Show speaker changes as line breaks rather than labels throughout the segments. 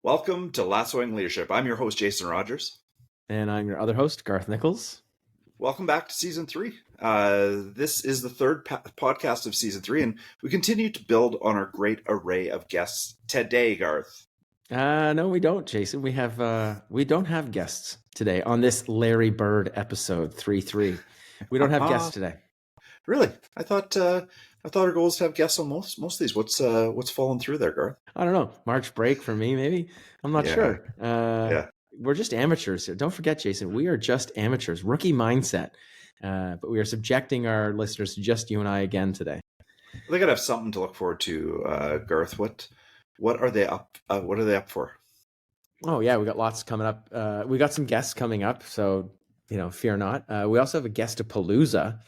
Welcome to Lassoing Leadership. I'm your host, Jason Rogers.
And I'm your other host, Garth Nichols.
Welcome back to Season 3. This is the third podcast of Season 3, and we continue to build on our great array of guests today, Garth.
No, we don't, Jason. We don't have guests today on this Larry Bird episode 3-3. We don't have guests today.
Really? I thought our goal is to have guests on most of these. What's fallen through there, Garth?
I don't know. March break for me, maybe. I'm not sure. We're just amateurs here. Don't forget, Jason, we are just amateurs. Rookie mindset. But we are subjecting our listeners to just you and I again today.
They gotta have something to look forward to, Garth. What are they up? What are they up for?
Oh yeah, we got lots coming up. We got some guests coming up, so fear not. We also have a guest-a-palooza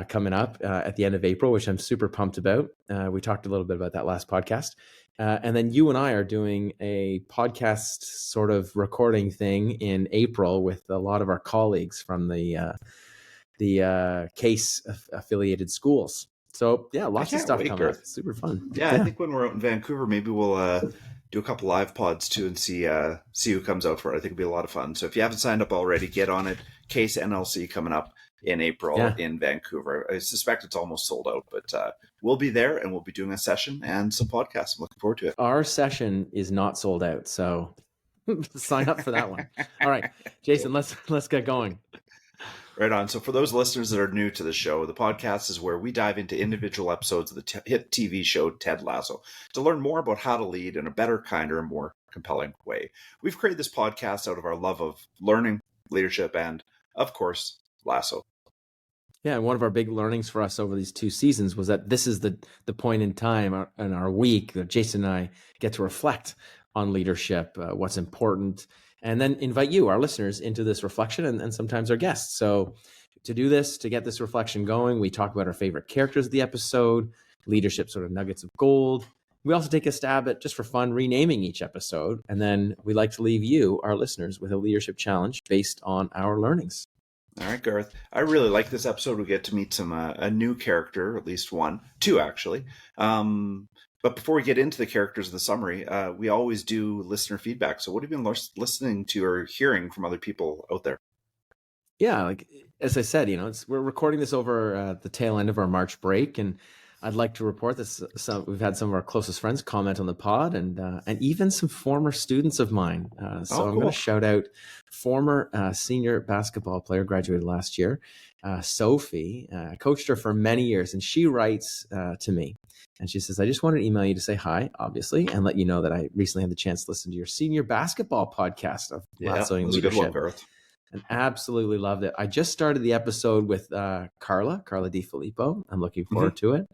coming up at the end of April, which I'm super pumped about. We talked a little bit about that last podcast. And then you and I are doing a podcast sort of recording thing in April with a lot of our colleagues from the CASE affiliated schools. So yeah, lots of stuff coming up. Super fun.
Yeah, I think when we're out in Vancouver, maybe we'll do a couple live pods too and see who comes out for it. I think it'll be a lot of fun. So if you haven't signed up already, get on it. CASE NLC coming up in April in Vancouver. I suspect it's almost sold out, but we'll be there and we'll be doing a session and some podcasts. I'm looking forward to it.
Our session is not sold out, so sign up for that one. All right, Jason, let's get going.
Right on. So for those listeners that are new to the show, the podcast is where we dive into individual episodes of the hit TV show Ted Lasso to learn more about how to lead in a better, kinder, and more compelling way. We've created this podcast out of our love of learning, leadership, and, of course, Lasso.
Yeah, and one of our big learnings for us over these 2 seasons was that this is the point in time in our week that Jason and I get to reflect on leadership, what's important, and then invite you, our listeners, into this reflection and sometimes our guests. So to do this, to get this reflection going, we talk about our favorite characters of the episode, leadership sort of nuggets of gold. We also take a stab at, just for fun, renaming each episode. And then we like to leave you, our listeners, with a leadership challenge based on our learnings.
All right, Garth. I really like this episode. We get to meet a new character, at least two actually. But before we get into the characters of the summary, we always do listener feedback. So what have you been listening to or hearing from other people out there?
Yeah, like as I said, we're recording this over the tail end of our March break, and I'd like to report this. We've had some of our closest friends comment on the pod, and even some former students of mine. I'm going to shout out former senior basketball player, graduated last year, Sophie. I coached her for many years, and she writes to me. And she says, I just wanted to email you to say hi, obviously, and let you know that I recently had the chance to listen to your senior basketball podcast of Lassoing Leadership. Good one, Garth. And absolutely loved it. I just started the episode with Carla DiFilippo. I'm looking forward to it.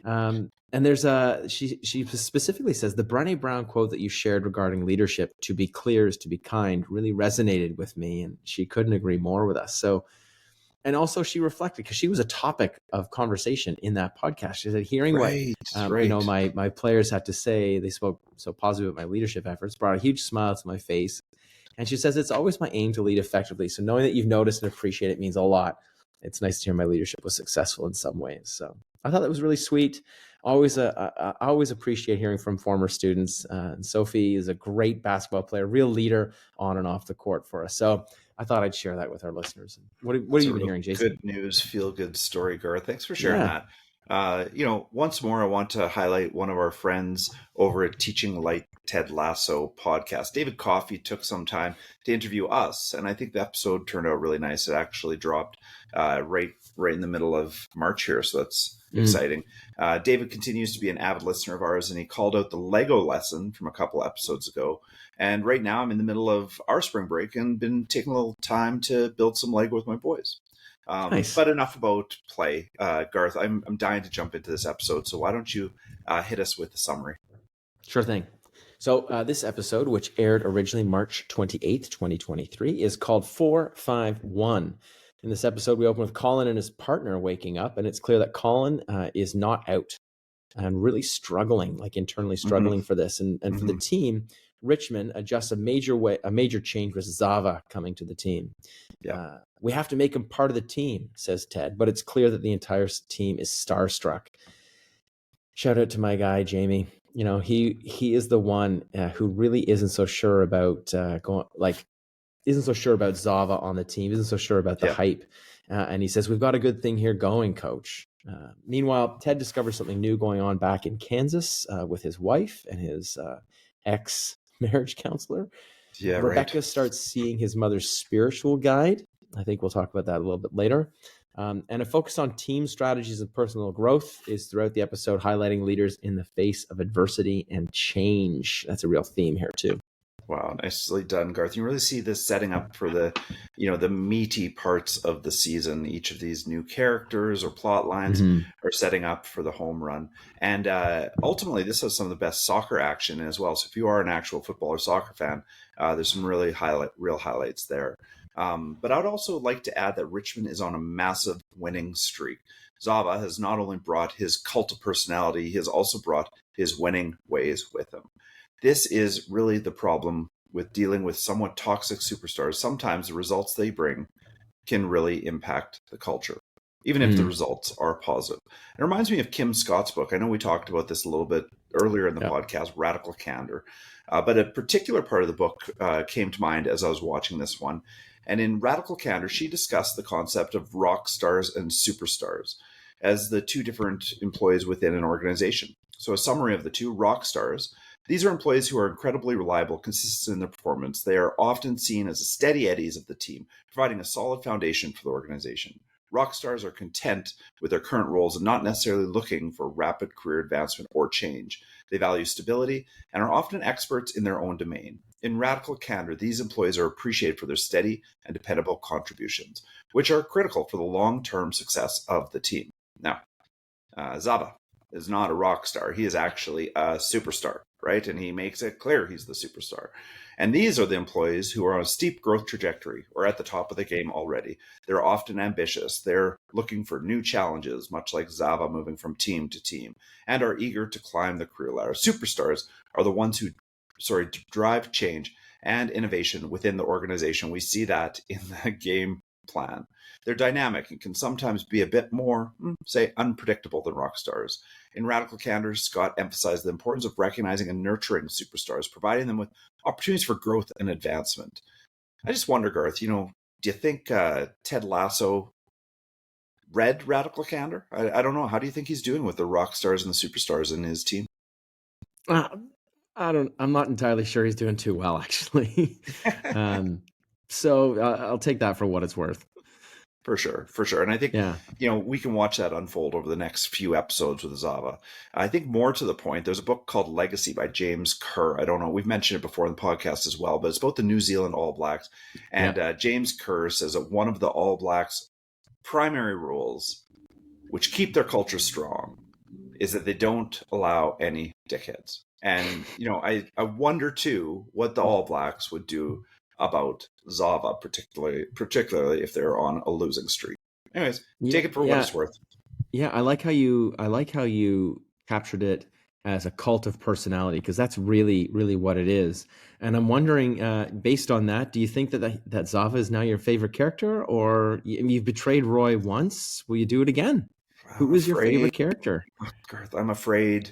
And there's she specifically says the Brené Brown quote that you shared regarding leadership, to be clear is to be kind, really resonated with me. And she couldn't agree more with us. So, and also she reflected, because she was a topic of conversation in that podcast. She said, hearing what my players had to say, they spoke so positive about my leadership efforts, brought a huge smile to my face. And she says, it's always my aim to lead effectively. So knowing that you've noticed and appreciate it means a lot. It's nice to hear my leadership was successful in some ways. So I thought that was really sweet. I always appreciate hearing from former students. And Sophie is a great basketball player, real leader on and off the court for us. So I thought I'd share that with our listeners. What have you been hearing, Jason?
Good news, feel good story, Garth. Thanks for sharing that. Once more, I want to highlight one of our friends over at Teaching Light Ted Lasso podcast. David Coffey took some time to interview us, and I think the episode turned out really nice. It actually dropped right in the middle of March here, so that's exciting. David continues to be an avid listener of ours, and he called out the Lego lesson from a couple episodes ago. And right now I'm in the middle of our spring break and been taking a little time to build some Lego with my boys. Nice. But enough about play. Garth, I'm dying to jump into this episode, so why don't you hit us with the summary?
Sure thing. So this episode, which aired originally March 28th, 2023, is called 451. In this episode, we open with Colin and his partner waking up, and it's clear that Colin is not out and really struggling, like internally struggling for this. And for the team, Richmond adjusts a major change with Zava coming to the team. Yeah. We have to make him part of the team, says Ted, but it's clear that the entire team is starstruck. Shout out to my guy, Jamie. he is the one who really isn't so sure about isn't so sure about Zava on the team, isn't so sure about the
Yeah.
hype. And he says, we've got a good thing here going, coach. Meanwhile, Ted discovers something new going on back in Kansas with his wife and his ex-marriage counselor.
Yeah, right.
Rebecca starts seeing his mother's spiritual guide. I think we'll talk about that a little bit later. And a focus on team strategies and personal growth is throughout the episode, highlighting leaders in the face of adversity and change. That's a real theme here, too.
Wow, nicely done, Garth. You really see this setting up for the meaty parts of the season. Each of these new characters or plot lines are setting up for the home run. And ultimately, this has some of the best soccer action as well. So if you are an actual football or soccer fan, there's some really real highlights there. But I'd also like to add that Richmond is on a massive winning streak. Zava has not only brought his cult of personality, he has also brought his winning ways with him. This is really the problem with dealing with somewhat toxic superstars. Sometimes the results they bring can really impact the culture, even if the results are positive. It reminds me of Kim Scott's book. I know we talked about this a little bit earlier in the podcast, Radical Candor. But a particular part of the book came to mind as I was watching this one. And in Radical Candor, she discussed the concept of rock stars and superstars as the two different employees within an organization. So a summary of the two: rock stars, these are employees who are incredibly reliable, consistent in their performance. They are often seen as the steady eddies of the team, providing a solid foundation for the organization. Rock stars are content with their current roles and not necessarily looking for rapid career advancement or change. They value stability and are often experts in their own domain. In Radical Candor, these employees are appreciated for their steady and dependable contributions, which are critical for the long-term success of the team. Now, Zaba is not a rock star. He is actually a superstar, right? And he makes it clear he's the superstar. And these are the employees who are on a steep growth trajectory or at the top of the game already. They're often ambitious. They're looking for new challenges, much like Zava moving from team to team, and are eager to climb the career ladder. Superstars are the ones who drive change and innovation within the organization. We see that in the game plan. They're dynamic and can sometimes be a bit more, say, unpredictable than rock stars. In Radical Candor, Scott emphasized the importance of recognizing and nurturing superstars, providing them with opportunities for growth and advancement. I just wonder, Garth, do you think Ted Lasso read Radical Candor? I don't know. How do you think he's doing with the rock stars and the superstars in his team?
I'm not entirely sure he's doing too well, actually. So I'll take that for what it's worth.
For sure. And I think, we can watch that unfold over the next few episodes with Zava. I think more to the point, there's a book called Legacy by James Kerr. I don't know, we've mentioned it before in the podcast as well, but it's about the New Zealand All Blacks. And James Kerr says that one of the All Blacks' primary rules, which keep their culture strong, is that they don't allow any dickheads. And, I wonder, too, what the All Blacks would do about Zava, particularly if they're on a losing streak. Anyways, take it for what it's worth.
Yeah, I like how you captured it as a cult of personality, because that's really, really what it is. And I'm wondering, based on that, do you think that Zava is now your favorite character, or you've betrayed Roy once? Will you do it again? Who is your favorite character?
Garth, I'm afraid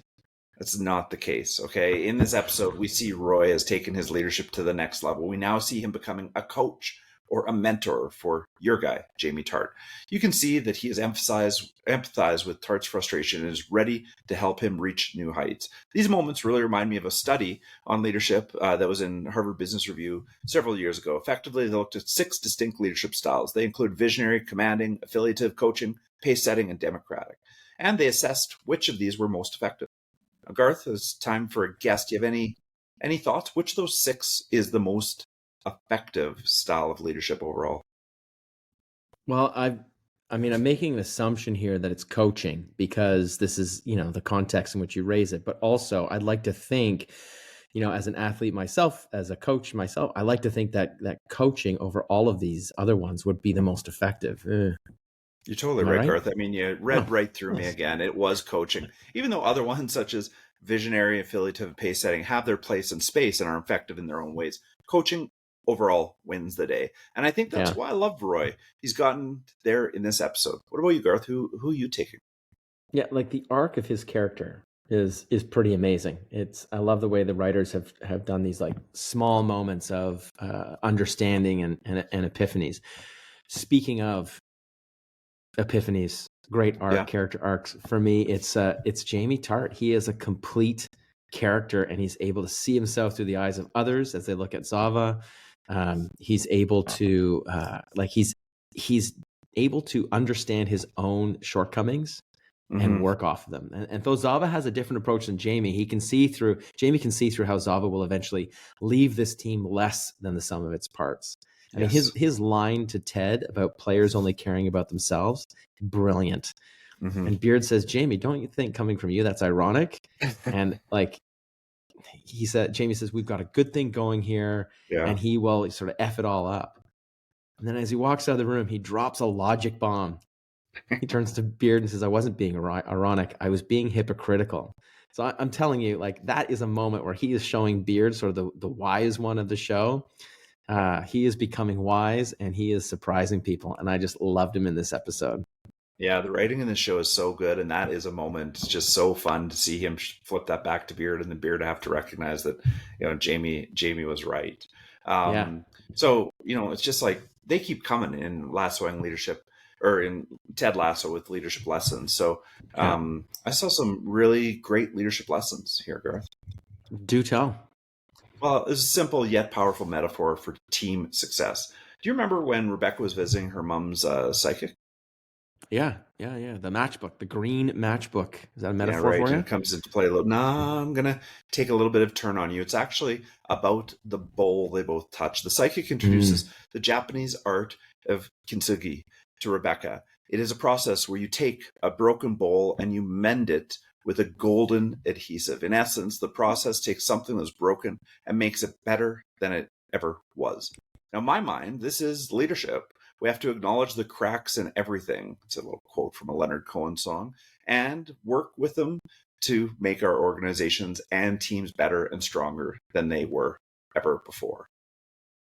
that's not the case, okay? In this episode, we see Roy has taken his leadership to the next level. We now see him becoming a coach or a mentor for your guy, Jamie Tart. You can see that he has empathized with Tart's frustration and is ready to help him reach new heights. These moments really remind me of a study on leadership that was in Harvard Business Review several years ago. Effectively, they looked at 6 distinct leadership styles. They include visionary, commanding, affiliative, coaching, pace setting, and democratic. And they assessed which of these were most effective. Now, Garth, it's time for a guest. Do you have any thoughts? Which of those 6 is the most effective style of leadership overall?
Well, I'm making an assumption here that it's coaching, because this is, the context in which you raise it. But also, I'd like to think, as an athlete myself, as a coach myself, I like to think that coaching over all of these other ones would be the most effective.
You're totally right, Garth. I mean, you read right through me again. It was coaching. Even though other ones such as visionary, affiliative, pace setting have their place in space and are effective in their own ways, coaching overall wins the day. And I think that's why I love Roy. He's gotten there in this episode. What about you, Garth? Who are you taking?
Yeah, like the arc of his character is pretty amazing. I love the way the writers have done these like small moments of understanding and epiphanies. Speaking of epiphanies, great
Yeah.
character arcs for me. It's Jamie Tart. He is a complete character, and he's able to see himself through the eyes of others as they look at Zava. He's able to he's able to understand his own shortcomings and
Hmm.
work off of them. And though Zava has a different approach than Jamie, Jamie can see through how Zava will eventually leave this team less than the sum of its parts. I mean,
Yes.
his line to Ted about players only caring about themselves, brilliant.
Hmm.
And Beard says, Jamie, don't you think coming from you, that's ironic? And like Jamie says, we've got a good thing going here,
Yeah.
and he will sort of F it all up. And then as he walks out of the room, he drops a logic bomb. He turns to Beard and says, I wasn't being ironic. I was being hypocritical. So I'm telling you, like, that is a moment where he is showing Beard, sort of the wise one of the show. He is becoming wise, and he is surprising people. And I just loved him in this episode.
Yeah, the writing in the show is so good, and that is a moment. It's just so fun to see him flip that back to Beard, and the Beard have to recognize that Jamie was right.
Yeah.
So it's just like they keep coming in Lassoing Leadership, or in Ted Lasso with leadership lessons. So
Yeah.
I saw some really great leadership lessons here, Garth.
Do tell.
Well, it's a simple yet powerful metaphor for team success. Do you remember when Rebecca was visiting her mom's psychic?
Yeah. The matchbook, the green matchbook. Is that a
Yeah,
metaphor
right.
for
And
you?
it comes into play a little. Nah, I'm going to take a little bit of turn on you. It's actually about the bowl they both touch. The psychic introduces the Japanese art of kintsugi to Rebecca. It is a process where you take a broken bowl and you mend it with a golden adhesive. In essence, the process takes something that's broken and makes it better than it ever was. Now, in my mind, this is leadership. We have to acknowledge the cracks in everything. It's a little quote from a Leonard Cohen song, and work with them to make our organizations and teams better and stronger than they were ever before.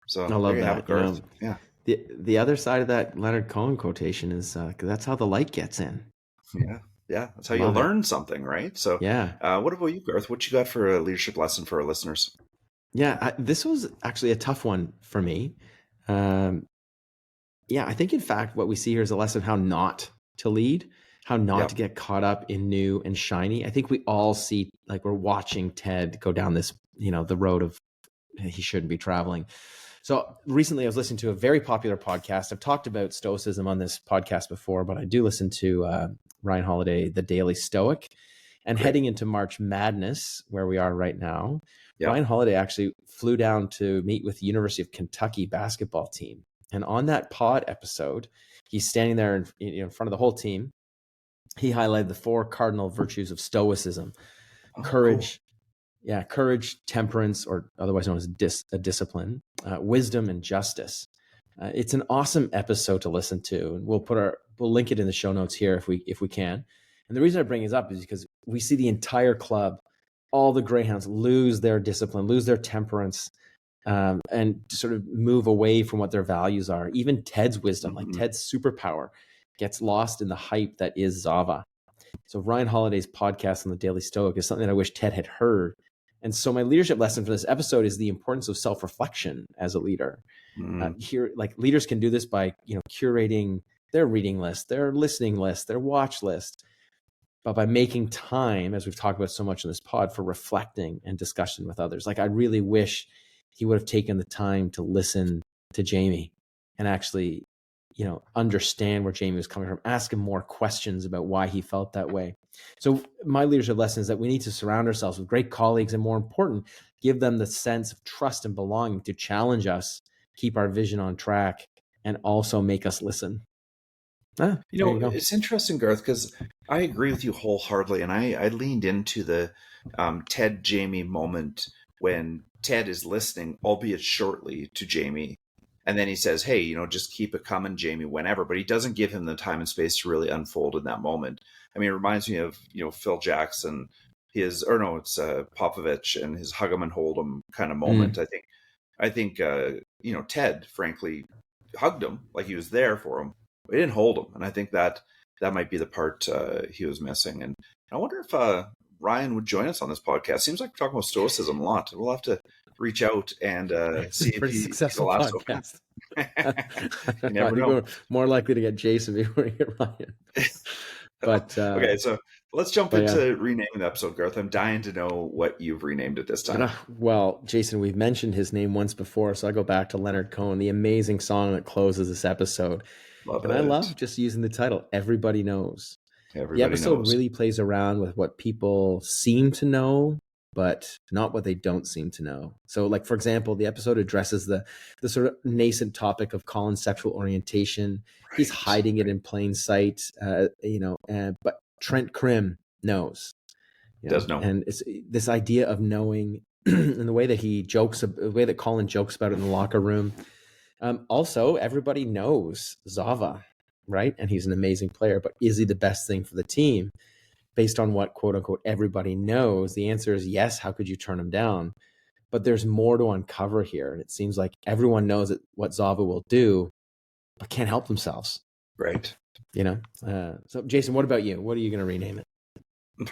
I
So there
love
you have it,
that.
Garth. Yeah.
The other side of that Leonard Cohen quotation is that's how the light gets in.
Yeah. Yeah. That's how you
Love it.
learn something, right? So
Yeah.
what about you, Garth? What you got for a leadership lesson for our listeners?
Yeah. This was actually a tough one for me. Um, yeah, I think in fact what we see here is a lesson how not to lead, how not to
Yep.
get caught up in new and shiny. I think we all see, like, we're watching Ted go down this, the road of he shouldn't be traveling. So recently I was listening to a very popular podcast. I've talked about stoicism on this podcast before, but I do listen to Ryan Holiday, The Daily Stoic. And
Great.
heading into March Madness, where we are right now,
Yeah.
Ryan Holiday actually flew down to meet with the University of Kentucky basketball team. And on that pod episode, he's standing there in front of the whole team. He highlighted the 4 cardinal virtues of stoicism:
Oh, cool.
courage, courage, temperance, or otherwise known as discipline, wisdom, and justice. It's an awesome episode to listen to, and we'll link it in the show notes here if we can. And the reason I bring it up is because we see the entire club, all the Greyhounds, lose their discipline, lose their temperance, and sort of move away from what their values are. Even Ted's wisdom, like
Mm-hmm.
Ted's superpower, gets lost in the hype that is Zava. So Ryan Holiday's podcast on the Daily Stoic is something that I wish Ted had heard. And so my leadership lesson for this episode is the importance of self-reflection as a leader.
Mm-hmm.
Here, like, leaders can do this by curating their reading list, their listening list, their watch list, but by making time, as we've talked about so much in this pod, for reflecting and discussion with others. Like, I really wish he would have taken the time to listen to Jamie and actually, understand where Jamie was coming from, ask him more questions about why he felt that way. So my leadership lesson is that we need to surround ourselves with great colleagues, and more important, give them the sense of trust and belonging to challenge us, keep our vision on track, and also make us listen. There you go.
It's interesting, Garth, because I agree with you wholeheartedly. And I leaned into the Ted Jamie moment when Ted is listening, albeit shortly, to Jamie. And then he says, hey, just keep it coming, Jamie, whenever. But he doesn't give him the time and space to really unfold in that moment. I mean, it reminds me of, Phil Jackson, it's Popovich and his hug him and hold him kind of moment. I think Ted, frankly, hugged him like he was there for him. He didn't hold him, and I think that might be the part he was missing. And I wonder if Ryan would join us on this podcast. Seems like we're talking about stoicism a lot. We'll have to reach out and
It's
see
a
if
pretty
he's a
successful
lasso.
podcast.
You
I
never
think
know.
we're more likely to get Jason before we get Ryan. But
okay, so let's jump
but yeah.
into renaming the episode, Garth. I'm dying to know what you've renamed it this time.
Well, Jason, we've mentioned his name once before, so I go back to Leonard Cohen, the amazing song that closes this episode.
Love
and
it.
I love just using the title, Everybody Knows.
Everybody
the episode
knows.
really plays around with what people seem to know, but not what they don't seem to know. So, like, for example, the episode addresses the sort of nascent topic of Colin's sexual orientation. Right. He's hiding it in plain sight, but Trent Krim knows.
Does know.
And it's this idea of knowing and the way that Colin jokes about it in the locker room. Also, everybody knows Zava, right? And he's an amazing player, but is he the best thing for the team? Based on what, quote unquote, everybody knows, the answer is yes. How could you turn him down? But there's more to uncover here. And it seems like everyone knows what Zava will do, but can't help themselves.
Right.
So Jason, what about you? What are you going to rename it?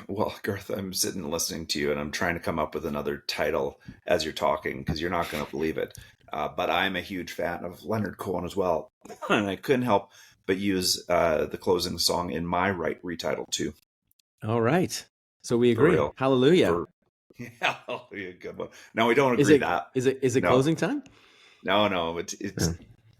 Well, Garth, I'm sitting and listening to you, and I'm trying to come up with another title as you're talking, because you're not going to believe it. But I'm a huge fan of Leonard Cohen as well. And I couldn't help but use the closing song in my retitle too.
All right. So we agree. Hallelujah.
Hallelujah. Good one. No, we don't agree that.
Is it closing time?
No.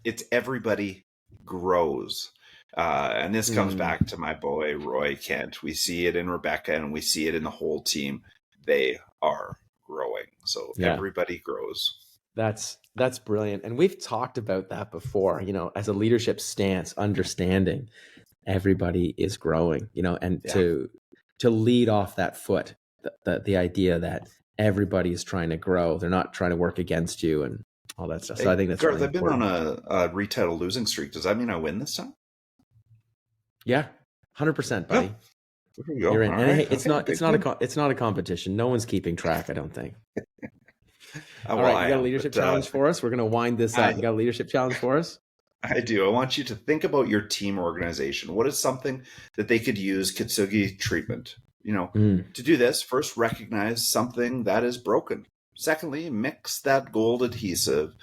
It's Everybody Grows. And this comes back to my boy, Roy Kent. We see it in Rebecca and we see it in the whole team. They are growing. So Everybody grows.
That's brilliant. And we've talked about that before, as a leadership stance, understanding everybody is growing, and to lead off that foot, the idea that everybody is trying to grow. They're not trying to work against you and all that stuff. So I think that's
Garth,
really
I've been on a retitle losing streak. Does that mean I win this time?
Yeah, 100%, buddy.
Yeah.
You're in.
All
and
right.
Hey, it's not a competition. No one's keeping track, I don't think. All right, you got a leadership challenge for us? We're going to wind this up. You got a leadership challenge for us?
I do. I want you to think about your team organization. What is something that they could use Kintsugi treatment? To do this, first recognize something that is broken. Secondly, mix that gold adhesive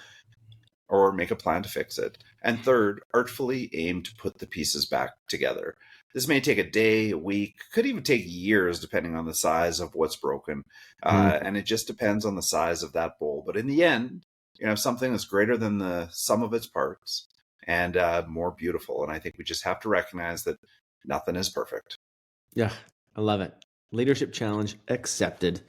or make a plan to fix it. And third, artfully aim to put the pieces back together. This may take a day, a week, could even take years, depending on the size of what's broken. And it just depends on the size of that bowl. But in the end, something that's greater than the sum of its parts and more beautiful. And I think we just have to recognize that nothing is perfect.
Yeah, I love it. Leadership challenge accepted.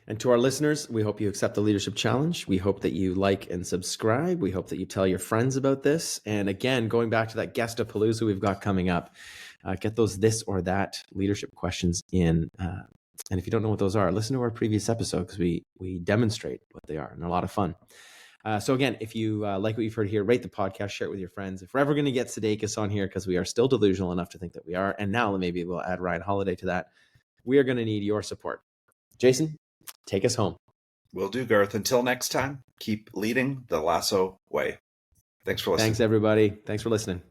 And to our listeners, we hope you accept the leadership challenge. We hope that you like and subscribe. We hope that you tell your friends about this. And again, going back to that guest-a-palooza we've got coming up, get those this or that leadership questions in. And if you don't know what those are, listen to our previous episode because we demonstrate what they are, and they're a lot of fun. So again, if you like what you've heard here, rate the podcast, share it with your friends. If we're ever going to get Sudeikis on here, because we are still delusional enough to think that we are, and now maybe we'll add Ryan Holiday to that, we are going to need your support. Jason, take us home.
Will do, Garth. Until next time, keep leading the Lasso way. Thanks for listening.
Thanks, everybody. Thanks for listening.